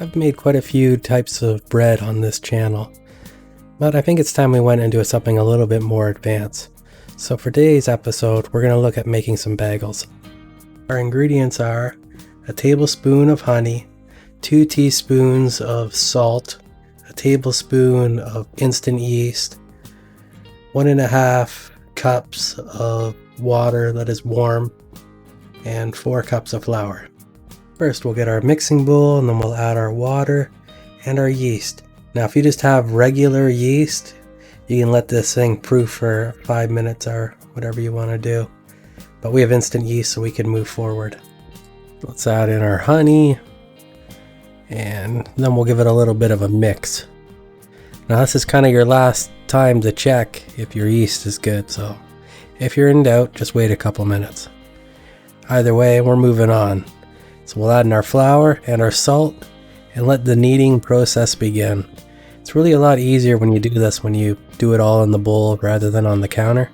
I've made quite a few types of bread on this channel, but I think it's time we went into something a little bit more advanced. So for today's episode, we're going to look at making some bagels. Our ingredients are a tablespoon of honey, 2 teaspoons of salt, a tablespoon of instant yeast, 1.5 cups of water that is warm, and 4 cups of flour. First, we'll get our mixing bowl, and then we'll add our water and our yeast. Now, if you just have regular yeast, you can let this thing proof for 5 minutes or whatever you want to do. But we have instant yeast, so we can move forward. Let's add in our honey, and then we'll give it a little bit of a mix. Now, this is kind of your last time to check if your yeast is good, so if you're in doubt, just wait a couple minutes. Either way, we're moving on. So we'll add in our flour and our salt and let the kneading process begin. It's really a lot easier when you do this, when you do it all in the bowl rather than on the counter,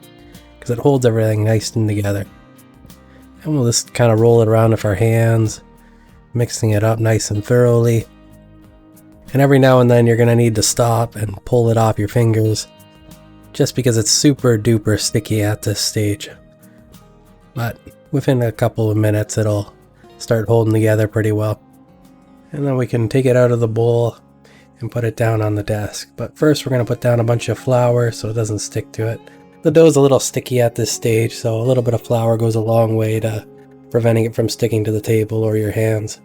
because it holds everything nice and together. And we'll just kind of roll it around with our hands, mixing it up nice and thoroughly. And every now and then you're going to need to stop and pull it off your fingers, just because it's super duper sticky at this stage. But within a couple of minutes it'll start holding together pretty well. And then we can take it out of the bowl and put it down on the desk. But first we're going to put down a bunch of flour so it doesn't stick to it. The dough is a little sticky at this stage, so a little bit of flour goes a long way to preventing it from sticking to the table or your hands.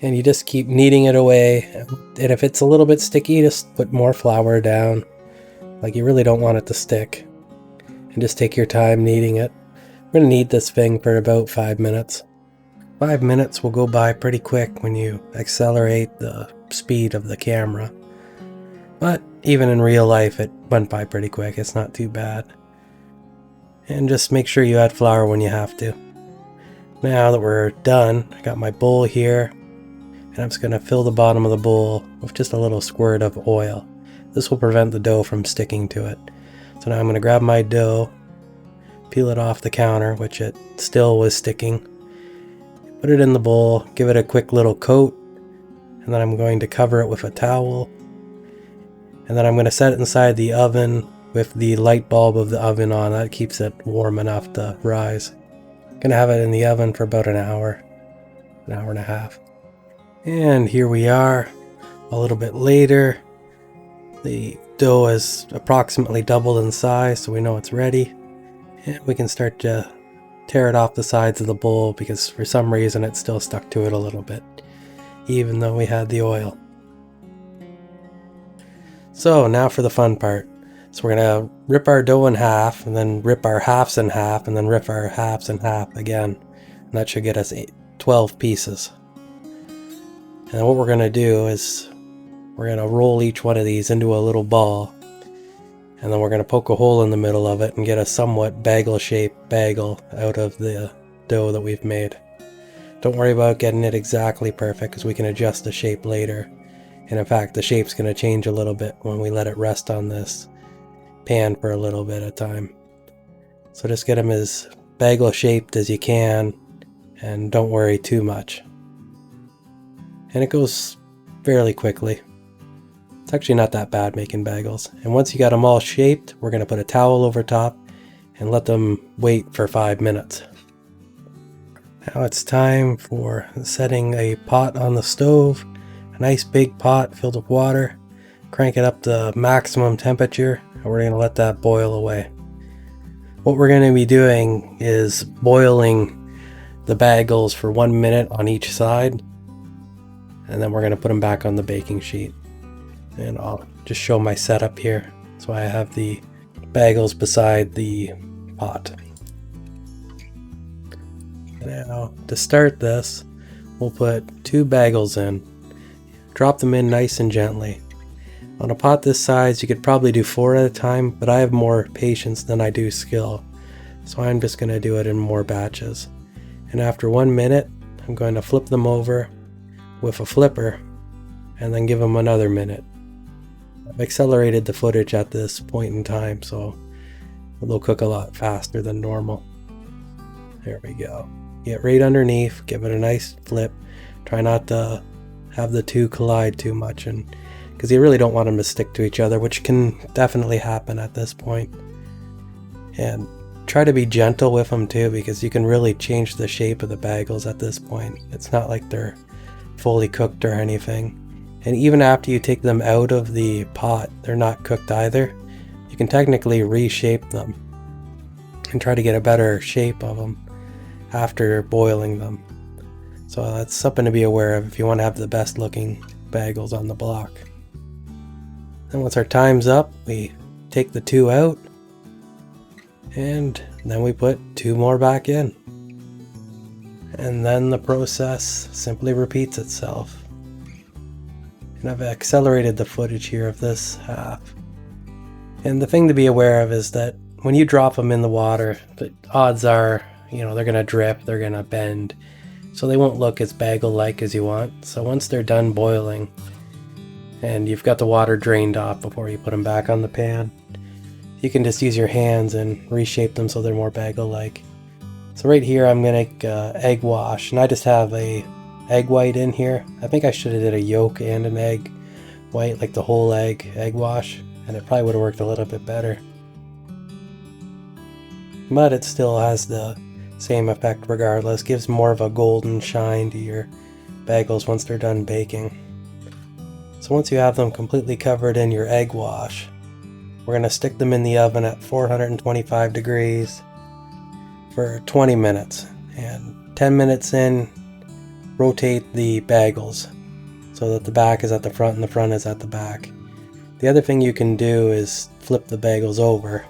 And you just keep kneading it away, and if it's a little bit sticky, just put more flour down. Like, you really don't want it to stick. And just take your time kneading it. We're going to knead this thing for about 5 minutes. 5 minutes will go by pretty quick when you accelerate the speed of the camera. But even in real life, it went by pretty quick. It's not too bad. And just make sure you add flour when you have to. Now that we're done, I got my bowl here, and I'm just going to fill the bottom of the bowl with just a little squirt of oil. This will prevent the dough from sticking to it. So now I'm going to grab my dough, peel it off the counter, which it still was sticking. Put it in the bowl, give it a quick little coat, and then I'm going to cover it with a towel. And then I'm going to set it inside the oven with the light bulb of the oven on. That keeps it warm enough to rise. I'm going to have it in the oven for about an hour and a half. And here we are, a little bit later. The dough is approximately doubled in size, so we know it's ready. And we can start to tear it off the sides of the bowl, because for some reason it still stuck to it a little bit, even though we had the oil. So now for the fun part. So we're going to rip our dough in half, and then rip our halves in half, and then rip our halves in half again. And that should get us 12 pieces. And what we're going to do is we're going to roll each one of these into a little ball. And then we're going to poke a hole in the middle of it and get a somewhat bagel-shaped bagel out of the dough that we've made. Don't worry about getting it exactly perfect, because we can adjust the shape later. And in fact, the shape's going to change a little bit when we let it rest on this pan for a little bit of time. So just get them as bagel-shaped as you can, and don't worry too much. And it goes fairly quickly. It's actually not that bad making bagels. And once you got them all shaped, we're going to put a towel over top and let them wait for 5 minutes. Now it's time for setting a pot on the stove. A nice big pot filled with water. Crank it up to maximum temperature, and we're going to let that boil away. What we're going to be doing is boiling the bagels for 1 minute on each side. And then we're going to put them back on the baking sheet. And I'll just show my setup here. So I have the bagels beside the pot. Now, to start this, we'll put 2 bagels in. Drop them in nice and gently. On a pot this size, you could probably do 4 at a time, but I have more patience than I do skill. So I'm just going to do it in more batches. And after 1 minute, I'm going to flip them over with a flipper and then give them another minute. I've accelerated the footage at this point in time, so they'll cook a lot faster than normal. There we go. Get right underneath, give it a nice flip. Try not to have the two collide too much, and because you really don't want them to stick to each other, which can definitely happen at this point. And try to be gentle with them too, because you can really change the shape of the bagels at this point. It's not like they're fully cooked or anything. And even after you take them out of the pot, they're not cooked either. You can technically reshape them and try to get a better shape of them after boiling them. So that's something to be aware of if you want to have the best looking bagels on the block. And once our time's up, we take the two out, and then we put two more back in. And then the process simply repeats itself. And I've accelerated the footage here of this half. And the thing to be aware of is that when you drop them in the water, the odds are, they're going to drip, they're going to bend, so they won't look as bagel-like as you want. So once they're done boiling, and you've got the water drained off before you put them back on the pan, you can just use your hands and reshape them so they're more bagel-like. So right here I'm going to make egg wash, and I just have a egg white in here. I think I should have did a yolk and an egg white, like the whole egg wash, and it probably would have worked a little bit better. But it still has the same effect regardless. Gives more of a golden shine to your bagels once they're done baking. So once you have them completely covered in your egg wash, we're going to stick them in the oven at 425 degrees for 20 minutes. And 10 minutes in, rotate the bagels so that the back is at the front and the front is at the back. The other thing you can do is flip the bagels over,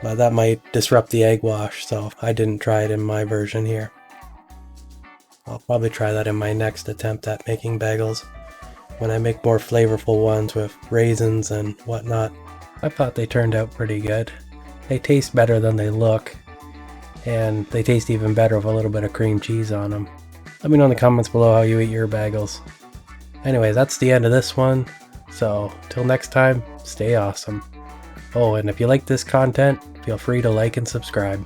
but that might disrupt the egg wash, so I didn't try it in my version here. I'll probably try that in my next attempt at making bagels, when I make more flavorful ones with raisins and whatnot. I thought they turned out pretty good. They taste better than they look, and they taste even better with a little bit of cream cheese on them. Let me know in the comments below how you eat your bagels. Anyway, that's the end of this one, so till next time, stay awesome. Oh, and if you like this content, feel free to like and subscribe.